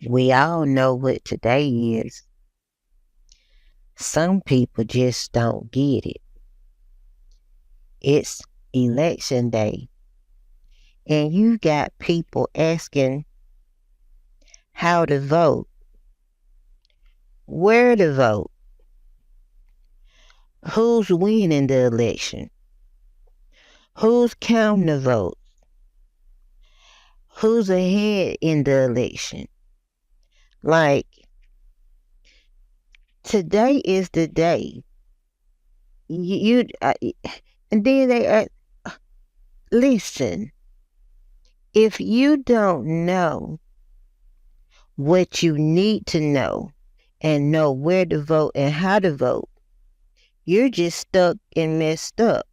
We all know what today is. Some people just don't get it. It's election day, and you got people asking how to vote, where to vote, who's winning the election, who's counting the votes, who's ahead in the election. Like, today is the day. And then listen, if you don't know what you need to know and know where to vote and how to vote, you're just stuck and messed up.